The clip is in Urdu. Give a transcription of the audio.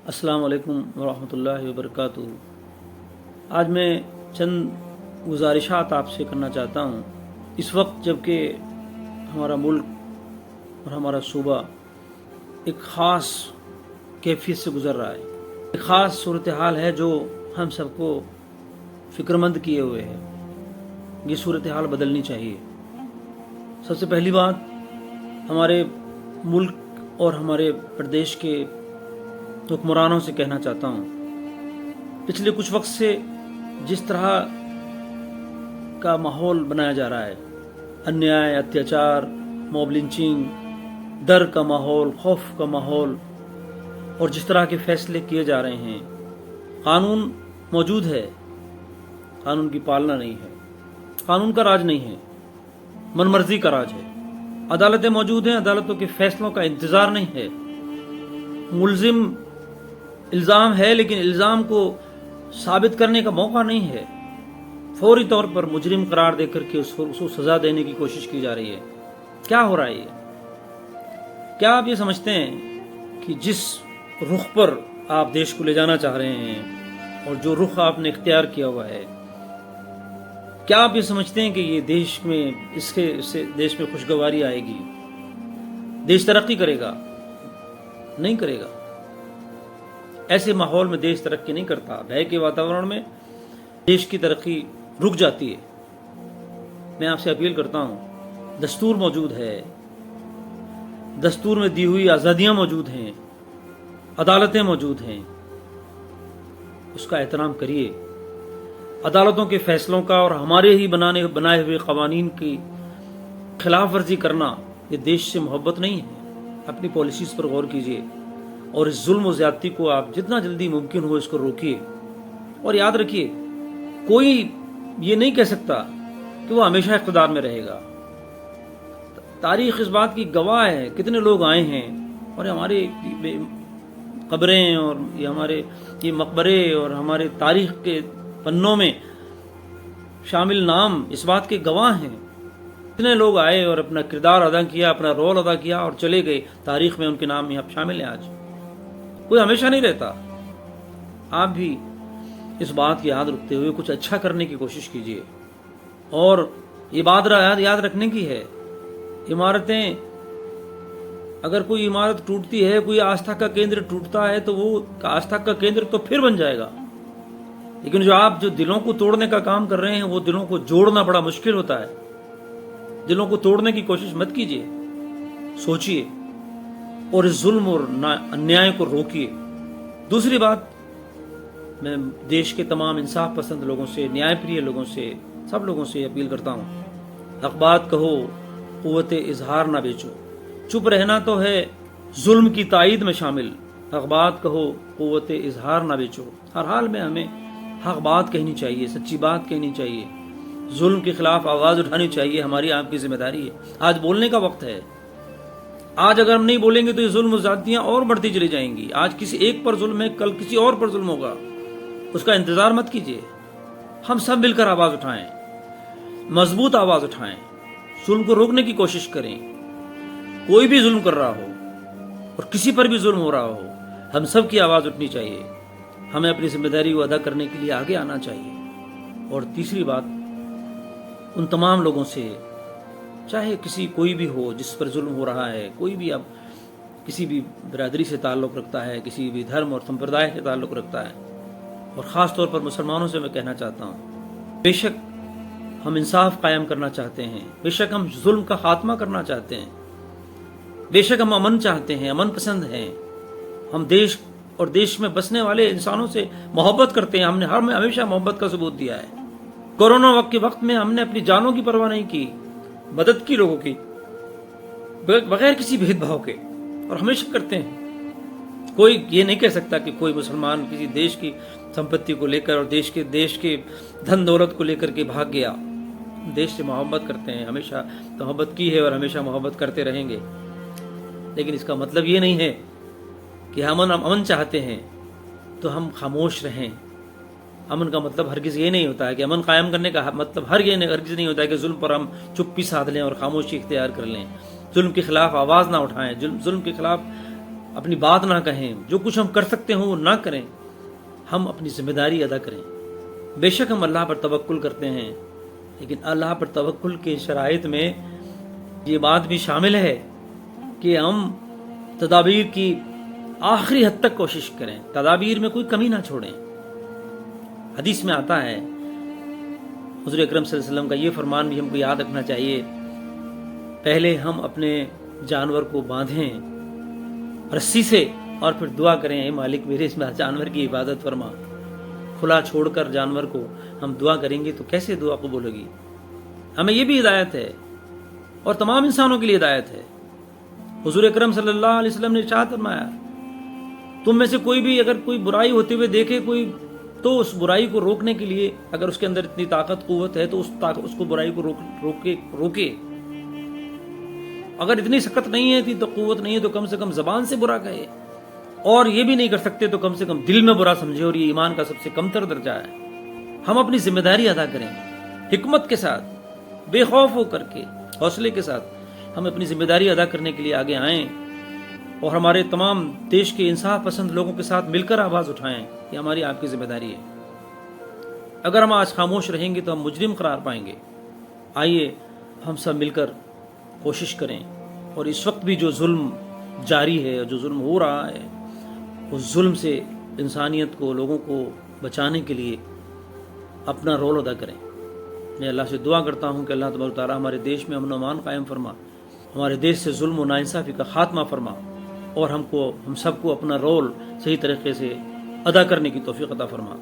السلام علیکم ورحمۃ اللہ وبرکاتہ۔ آج میں چند گزارشات آپ سے کرنا چاہتا ہوں۔ اس وقت جب کہ ہمارا ملک اور ہمارا صوبہ ایک خاص کیفیت سے گزر رہا ہے، ایک خاص صورتحال ہے جو ہم سب کو فکر مند کیے ہوئے ہے۔ یہ صورتحال بدلنی چاہیے۔ سب سے پہلی بات، ہمارے ملک اور ہمارے پردیش کے حکمرانوں سے کہنا چاہتا ہوں، پچھلے کچھ وقت سے جس طرح کا ماحول بنایا جا رہا ہے، انیائے، اتیاچار، موب لنچنگ، ڈر کا ماحول، خوف کا ماحول، اور جس طرح کے فیصلے کیے جا رہے ہیں، قانون موجود ہے، قانون کی پالنا نہیں ہے، قانون کا راج نہیں ہے، من مرضی کا راج ہے، عدالتیں موجود ہیں، عدالتوں کے فیصلوں کا انتظار نہیں ہے، ملزم الزام ہے لیکن الزام کو ثابت کرنے کا موقع نہیں ہے، فوری طور پر مجرم قرار دے کر کے اس کو سزا دینے کی کوشش کی جا رہی ہے۔ کیا ہو رہا ہے یہ؟ کیا آپ یہ سمجھتے ہیں کہ جس رخ پر آپ دیش کو لے جانا چاہ رہے ہیں اور جو رخ آپ نے اختیار کیا ہوا ہے، کیا آپ یہ سمجھتے ہیں کہ یہ دیش میں اس سے دیش میں خوشگواری آئے گی، دیش ترقی کرے گا؟ نہیں کرے گا۔ ایسے ماحول میں دیش ترقی نہیں کرتا۔ بھے کے واتاورن میں دیش کی ترقی رک جاتی ہے۔ میں آپ سے اپیل کرتا ہوں، دستور موجود ہے، دستور میں دی ہوئی آزادیاں موجود ہیں، عدالتیں موجود ہیں، اس کا احترام کریے۔ عدالتوں کے فیصلوں کا اور ہمارے ہی بنائے ہوئے قوانین کی خلاف ورزی کرنا یہ دیش سے محبت نہیں ہے۔ اپنی پالیسیز پر غور کیجیے اور اس ظلم و زیادتی کو آپ جتنا جلدی ممکن ہو اس کو روکیے۔ اور یاد رکھیے، کوئی یہ نہیں کہہ سکتا کہ وہ ہمیشہ اقتدار میں رہے گا۔ تاریخ اس بات کی گواہ ہے، کتنے لوگ آئے ہیں اور ہمارے قبریں اور ہمارے یہ مقبرے اور ہمارے تاریخ کے پنوں میں شامل نام اس بات کے گواہ ہیں۔ کتنے لوگ آئے اور اپنا کردار ادا کیا، اپنا رول ادا کیا اور چلے گئے، تاریخ میں ان کے نام یہاں شامل ہیں۔ آج کوئی ہمیشہ نہیں رہتا۔ آپ بھی اس بات کی یاد رکھتے ہوئے کچھ اچھا کرنے کی کوشش کیجیے۔ اور یہ بات یاد رکھنے کی ہے، عمارتیں، اگر کوئی عمارت ٹوٹتی ہے، کوئی آستھا کا کیندر ٹوٹتا ہے تو وہ آستھا کا کیندر تو پھر بن جائے گا، لیکن جو دلوں کو توڑنے کا کام کر رہے ہیں، وہ دلوں کو جوڑنا بڑا مشکل ہوتا ہے۔ دلوں کو توڑنے کی کوشش مت کیجیے، سوچیے اور اس ظلم اور انیائے کو روکیے۔ دوسری بات، میں دیش کے تمام انصاف پسند لوگوں سے، نیائے پریہ لوگوں سے، سب لوگوں سے اپیل کرتا ہوں، حق بات کہو، قوت اظہار نہ بیچو۔ چپ رہنا تو ہے ظلم کی تائید میں شامل۔ حق بات کہو، قوت اظہار نہ بیچو۔ ہر حال میں ہمیں حق بات کہنی چاہیے، سچی بات کہنی چاہیے، ظلم کے خلاف آواز اٹھانی چاہیے، ہماری آپ کی ذمہ داری ہے۔ آج بولنے کا وقت ہے۔ آج اگر ہم نہیں بولیں گے تو یہ ظلم و زیادتیاں اور بڑھتی چلی جائیں گی۔ آج کسی ایک پر ظلم ہے، کل کسی اور پر ظلم ہوگا، اس کا انتظار مت کیجیے۔ ہم سب مل کر آواز اٹھائیں، مضبوط آواز اٹھائیں، ظلم کو روکنے کی کوشش کریں۔ کوئی بھی ظلم کر رہا ہو اور کسی پر بھی ظلم ہو رہا ہو، ہم سب کی آواز اٹھنی چاہیے۔ ہمیں اپنی ذمہ داری کو ادا کرنے کے لیے آگے آنا چاہیے۔ اور تیسری بات، ان تمام لوگوں سے، چاہے کوئی بھی ہو جس پر ظلم ہو رہا ہے، کوئی بھی اب کسی بھی برادری سے تعلق رکھتا ہے، کسی بھی دھرم اور سمپردائے سے تعلق رکھتا ہے، اور خاص طور پر مسلمانوں سے میں کہنا چاہتا ہوں، بے شک ہم انصاف قائم کرنا چاہتے ہیں، بے شک ہم ظلم کا خاتمہ کرنا چاہتے ہیں، بے شک ہم امن چاہتے ہیں، امن پسند ہیں، ہم دیش اور دیش میں بسنے والے انسانوں سے محبت کرتے ہیں۔ ہم نے ہمیشہ محبت کا ثبوت دیا ہے۔ کورونا کے وقت میں ہم نے اپنی جانوں کی پرواہ نہیں کی، مدد کی لوگوں کی، بغیر کسی بھید بھاؤ کے، اور ہمیشہ کرتے ہیں۔ کوئی یہ نہیں کہہ سکتا کہ کوئی مسلمان کسی دیش کی سمپتی کو لے کر اور دیش کے دھن دولت کو لے کر کے بھاگ گیا۔ دیش سے محبت کرتے ہیں، ہمیشہ محبت کی ہے اور ہمیشہ محبت کرتے رہیں گے، لیکن اس کا مطلب یہ نہیں ہے کہ ہم امن چاہتے ہیں تو ہم خاموش رہیں۔ امن کا مطلب ہرگز یہ نہیں ہوتا ہے کہ امن قائم کرنے کا مطلب ہرگز نہیں ہوتا ہے کہ ظلم پر ہم چپی سادھ لیں اور خاموشی اختیار کر لیں، ظلم کے خلاف آواز نہ اٹھائیں، ظلم کے خلاف اپنی بات نہ کہیں، جو کچھ ہم کر سکتے ہوں وہ نہ کریں، ہم اپنی ذمہ داری ادا کریں۔ بے شک ہم اللہ پر توکل کرتے ہیں، لیکن اللہ پر توکل کے شرائط میں یہ بات بھی شامل ہے کہ ہم تدابیر کی آخری حد تک کوشش کریں، تدابیر میں کوئی کمی نہ چھوڑیں۔ حدیث میں آتا ہے، حضور اکرم صلی اللہ علیہ وسلم کا یہ فرمان بھی ہم کو یاد رکھنا چاہیے، پہلے ہم اپنے جانور کو باندھیں رسی سے اور پھر دعا کریں، اے مالک میرے اس جانور کی عبادت فرما۔ کھلا چھوڑ کر جانور کو ہم دعا کریں گے تو کیسے دعا قبول ہوگی؟ ہمیں یہ بھی ہدایت ہے اور تمام انسانوں کے لیے ہدایت ہے۔ حضور اکرم صلی اللہ علیہ وسلم نے ارشاد فرمایا، تم میں سے کوئی بھی اگر کوئی برائی ہوتے ہوئے دیکھے کوئی، تو اس برائی کو روکنے کے لیے اگر اس کے اندر اتنی طاقت قوت ہے تو اس کو برائی کو روکے۔ اگر اتنی سخت نہیں ہے تو قوت نہیں ہے تو کم سے کم زبان سے برا کہے، اور یہ بھی نہیں کر سکتے تو کم سے کم دل میں برا سمجھے، اور یہ ایمان کا سب سے کم تر درجہ ہے۔ ہم اپنی ذمہ داری ادا کریں، حکمت کے ساتھ، بے خوف ہو کر کے، حوصلے کے ساتھ ہم اپنی ذمہ داری ادا کرنے کے لیے آگے آئیں، اور ہمارے تمام دیش کے انصاف پسند لوگوں کے ساتھ مل کر آواز اٹھائیں۔ یہ ہماری آپ کی ذمہ داری ہے۔ اگر ہم آج خاموش رہیں گے تو ہم مجرم قرار پائیں گے۔ آئیے ہم سب مل کر کوشش کریں، اور اس وقت بھی جو ظلم جاری ہے، جو ظلم ہو رہا ہے، اس ظلم سے انسانیت کو، لوگوں کو بچانے کے لیے اپنا رول ادا کریں۔ میں اللہ سے دعا کرتا ہوں کہ اللہ تبارک و تعالیٰ ہمارے دیش میں امن و امان قائم فرما، ہمارے دیش سے ظلم و ناانصافی کا خاتمہ فرما، اور ہم سب کو اپنا رول صحیح طریقے سے ادا کرنے کی توفیق عطا فرما۔